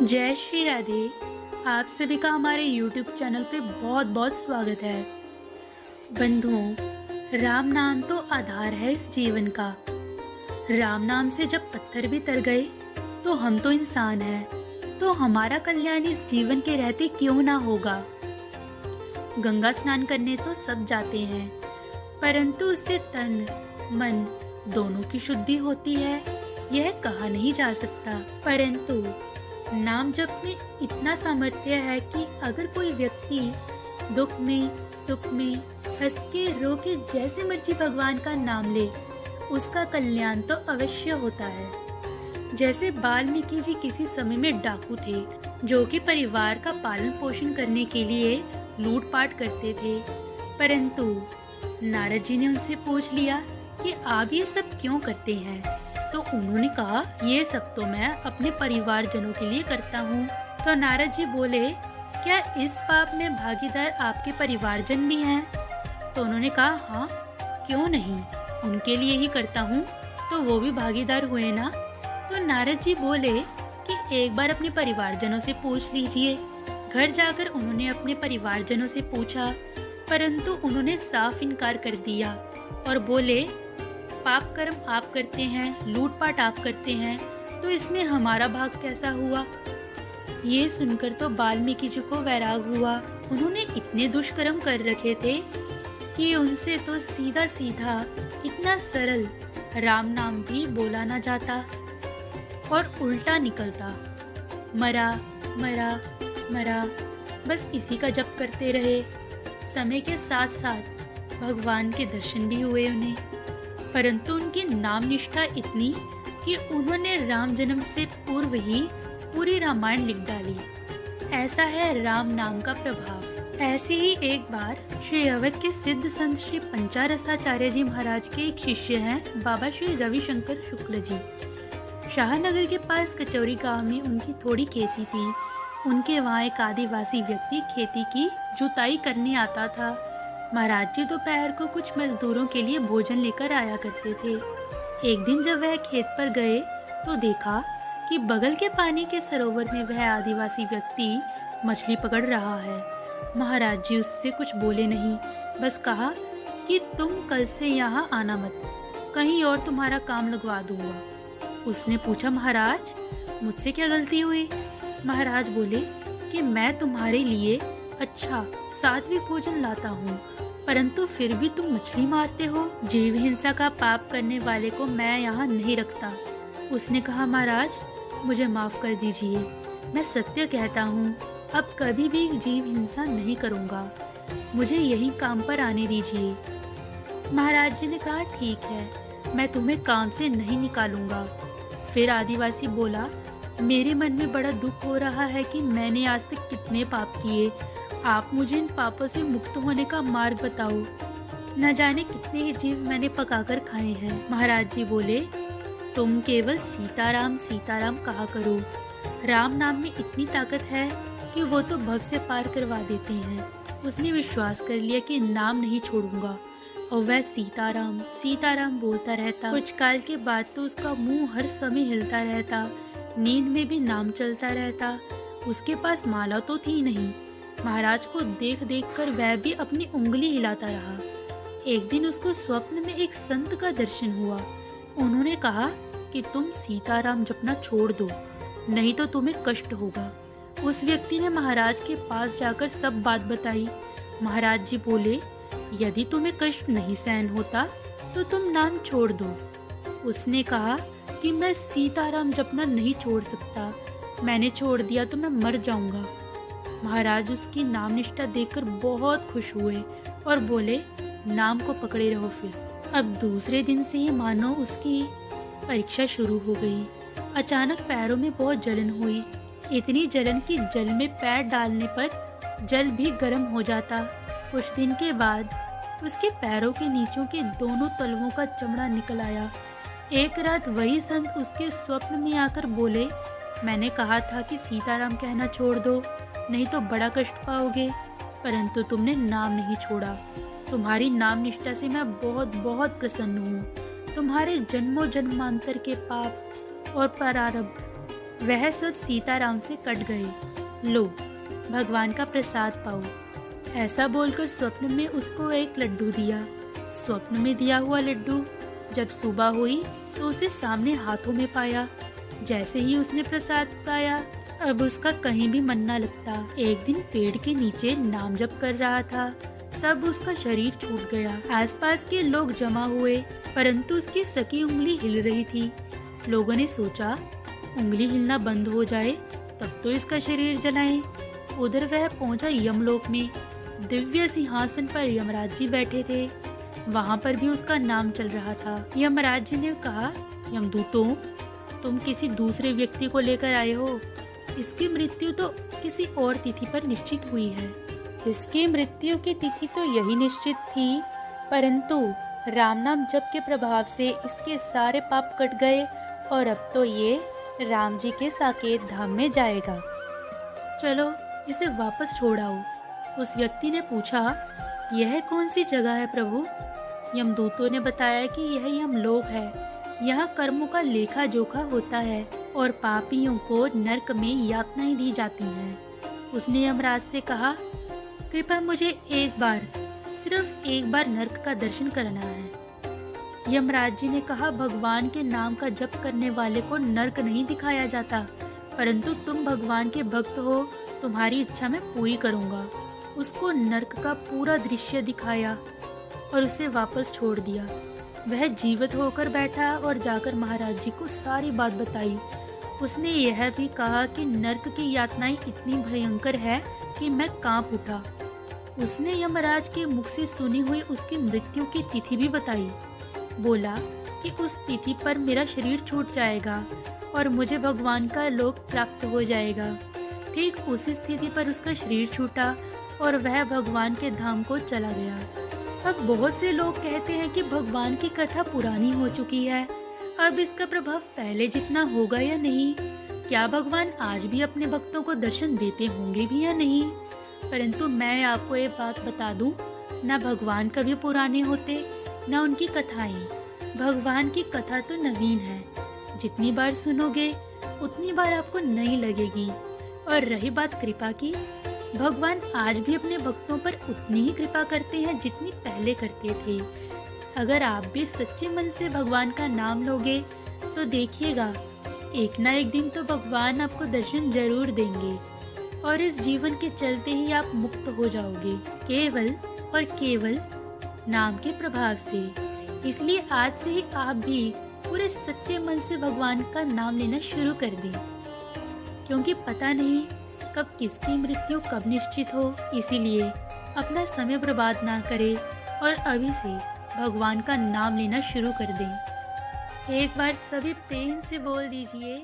जय श्री राधे। आप सभी का हमारे YouTube चैनल पे बहुत बहुत स्वागत है। बंधुओं, राम नाम तो आधार है इस जीवन का। राम नाम से जब पत्थर भी तर गए तो हम तो इंसान हैं, तो हमारा कल्याण इस जीवन के रहते क्यों ना होगा। गंगा स्नान करने तो सब जाते हैं, परंतु उससे तन मन दोनों की शुद्धि होती है, यह कहा नहीं जा सकता। परंतु नाम जप में इतना सामर्थ्य है कि अगर कोई व्यक्ति दुख में सुख में हंस के रो के जैसे मर्जी भगवान का नाम ले, उसका कल्याण तो अवश्य होता है। जैसे वाल्मीकि जी किसी समय में डाकू थे, जो कि परिवार का पालन पोषण करने के लिए लूटपाट करते थे। परंतु नारद जी ने उनसे पूछ लिया कि आप ये सब क्यों करते हैं, तो उन्होंने कहा ये सब तो मैं अपने परिवारजनों के लिए करता हूँ। तो नारद जी बोले, क्या इस पाप में भागीदार आपके परिवारजन भी हैं? तो उन्होंने कहा हाँ, क्यों नहीं, उनके लिए ही करता हूँ, तो वो भी भागीदार हुए ना। तो नारद जी बोले कि एक बार अपने परिवारजनों से पूछ लीजिए। घर जाकर उन्होंने अपने परिवारजनों से पूछा, परंतु उन्होंने साफ इनकार कर दिया और बोले, पाप कर्म आप करते हैं, लूटपाट आप करते हैं, तो इसमें हमारा भाग कैसा हुआ। ये सुनकर तो वाल्मीकि जी को वैराग हुआ। उन्होंने इतने दुष्कर्म कर रखे थे कि उनसे तो सीधा सीधा इतना सरल राम नाम भी बोला ना जाता और उल्टा निकलता, मरा मरा मरा, बस इसी का जप करते रहे। समय के साथ साथ भगवान के दर्शन भी हुए उन्हें, परंतु उनकी नाम निष्ठा इतनी कि उन्होंने राम जन्म से पूर्व ही पूरी रामायण लिख डाली। ऐसा है राम नाम का प्रभाव। ऐसे ही एक बार श्री अवध के सिद्ध संत श्री पंचारसाचार्य जी महाराज के एक शिष्य हैं बाबा श्री रविशंकर शुक्ल जी। शाहनगर के पास कचौरी गांव में उनकी थोड़ी खेती थी। उनके वहाँ एक आदिवासी व्यक्ति खेती की जुताई करने आता था। महाराज जी दोपहर को कुछ मजदूरों के लिए भोजन लेकर आया करते थे। एक दिन जब वह खेत पर गए तो देखा कि बगल के पानी के सरोवर में वह आदिवासी व्यक्ति मछली पकड़ रहा है। महाराज जी उससे कुछ बोले नहीं, बस कहा कि तुम कल से यहाँ आना मत, कहीं और तुम्हारा काम लगवा दूंगा। उसने पूछा, महाराज मुझसे क्या गलती हुई? महाराज बोले कि मैं तुम्हारे लिए अच्छा सात्विक भोजन लाता हूँ, परंतु फिर भी तुम मछली मारते हो। जीव हिंसा का पाप करने वाले को मैं यहाँ नहीं रखता। उसने कहा, महाराज मुझे माफ कर दीजिए, मैं सत्य कहता हूँ, अब कभी भी जीव हिंसा नहीं करूँगा, मुझे यही काम पर आने दीजिए। महाराज जी ने कहा, ठीक है, मैं तुम्हें काम से नहीं निकालूंगा। फिर आदिवासी बोला, मेरे मन में बड़ा दुख हो रहा है कि मैंने आज तक कितने पाप किए, आप मुझे इन पापों से मुक्त होने का मार्ग बताओ। न जाने कितने ही जीव मैंने पकाकर खाए हैं। महाराज जी बोले, तुम केवल सीताराम सीताराम कहा करो, राम नाम में इतनी ताकत है कि वो तो भव से पार करवा देते हैं। उसने विश्वास कर लिया कि नाम नहीं छोड़ूंगा और वह सीताराम सीताराम बोलता रहता। कुछ काल के बाद तो उसका मुंह हर समय हिलता रहता, नींद में भी नाम चलता रहता। उसके पास माला तो थी नहीं। महाराज को देख देख कर वह भी अपनी उंगली हिलाता रहा। एक दिन उसको स्वप्न में एक संत का दर्शन हुआ। उन्होंने कहा कि तुम सीताराम जपना छोड़ दो, नहीं तो तुम्हें कष्ट होगा। उस व्यक्ति ने महाराज के पास जाकर सब बात बताई। महाराज जी बोले, यदि तुम्हें कष्ट नहीं सहन होता तो तुम नाम छोड़ दो। उसने कहा कि मैं सीताराम जपना नहीं छोड़ सकता, मैंने छोड़ दिया तो मैं मर जाऊंगा। महाराज उसकी नाम निष्ठा देखकर बहुत खुश हुए और बोले, नाम को पकड़े रहो। फिर अब दूसरे दिन से ही मानो उसकी परीक्षा शुरू हो गई। अचानक पैरों में बहुत जलन हुई, इतनी जलन कि जल में पैर डालने पर जल भी गर्म हो जाता। कुछ दिन के बाद उसके पैरों के नीचों के दोनों तलवों का चमड़ा निकल आया। एक रात वही संत उसके स्वप्न में आकर बोले, मैंने कहा था कि सीताराम कहना छोड़ दो, नहीं तो बड़ा कष्ट पाओगे, परंतु तुमने नाम नहीं छोड़ा। तुम्हारी नाम निष्ठा से मैं बहुत बहुत प्रसन्न हूँ। तुम्हारे जन्मों जन्मांतर के पाप और प्रारब्ध वह सब सीताराम से कट गए। लो, भगवान का प्रसाद पाओ। ऐसा बोलकर स्वप्न में उसको एक लड्डू दिया। स्वप्न में दिया हुआ लड्डू जब सुबह हुई तो उसे सामने हाथों में पाया। जैसे ही उसने प्रसाद पाया, अब उसका कहीं भी मन न लगता। एक दिन पेड़ के नीचे नाम जप कर रहा था, तब उसका शरीर छूट गया। आसपास के लोग जमा हुए, परंतु उसकी सकी उंगली हिल रही थी। लोगों ने सोचा, उंगली हिलना बंद हो जाए तब तो इसका शरीर जलाएं। उधर वह पहुंचा यमलोक में। दिव्य सिंहासन पर यमराज जी बैठे थे। वहां पर भी उसका नाम चल रहा था। यमराज जी ने कहा, यमदूतों, तुम किसी दूसरे व्यक्ति को लेकर आए हो। इसकी मृत्यु तो किसी और तिथि पर निश्चित हुई है। इसकी मृत्यु की तिथि तो यही निश्चित थी, परंतु राम नाम जप के प्रभाव से इसके सारे पाप कट गए और अब तो ये राम जी के साकेत धाम में जाएगा। चलो इसे वापस छोड़ाओ। उस व्यक्ति ने पूछा, यह कौन सी जगह है प्रभु? यमदूतों ने बताया कि यह यमलोक है। यहाँ कर्मों का लेखा जोखा होता है और पापियों को नरक में यातनाएं दी जाती हैं। उसने यमराज से कहा, कृपया मुझे एक बार, सिर्फ एक बार नरक का दर्शन करना है। यमराज जी ने कहा, भगवान के नाम का जप करने वाले को नरक नहीं दिखाया जाता, परंतु तुम भगवान के भक्त हो, तुम्हारी इच्छा मैं पूरी करूँगा। उसको नरक का पूरा दृश्य दिखाया और उसे वापस छोड़ दिया। वह जीवित होकर बैठा और जाकर महाराज जी को सारी बात बताई। उसने यह भी कहा कि नरक की यातनाएं इतनी भयंकर है कि मैं कांप उठा। उसने यमराज के मुख से सुनी हुई उसकी मृत्यु की तिथि भी बताई। बोला कि उस तिथि पर मेरा शरीर छूट जाएगा और मुझे भगवान का लोक प्राप्त हो जाएगा। ठीक उसी स्थिति पर उसका शरीर छूटा और वह भगवान के धाम को चला गया। अब बहुत से लोग कहते हैं कि भगवान की कथा पुरानी हो चुकी है, अब इसका प्रभाव पहले जितना होगा या नहीं। क्या भगवान आज भी अपने भक्तों को दर्शन देते होंगे भी या नहीं? परंतु मैं आपको ये बात बता दूं, न भगवान कभी पुराने होते न उनकी कथाएं। भगवान की कथा तो नवीन है, जितनी बार सुनोगे उतनी बार आपको नई लगेगी। और रही बात कृपा की, भगवान आज भी अपने भक्तों पर उतनी ही कृपा करते हैं जितनी पहले करते थे। अगर आप भी सच्चे मन से भगवान का नाम लोगे तो देखिएगा, एक ना एक दिन तो भगवान आपको दर्शन जरूर देंगे और इस जीवन के चलते ही आप मुक्त हो जाओगे, केवल और केवल नाम के प्रभाव से। इसलिए आज से ही आप भी पूरे सच्चे मन से भगवान का नाम लेना शुरू कर दें, क्योंकि पता नहीं कब किसकी मृत्यु कब निश्चित हो। इसीलिए अपना समय बर्बाद ना करें और अभी से भगवान का नाम लेना शुरू कर दें। एक बार सभी प्रेम से बोल दीजिए।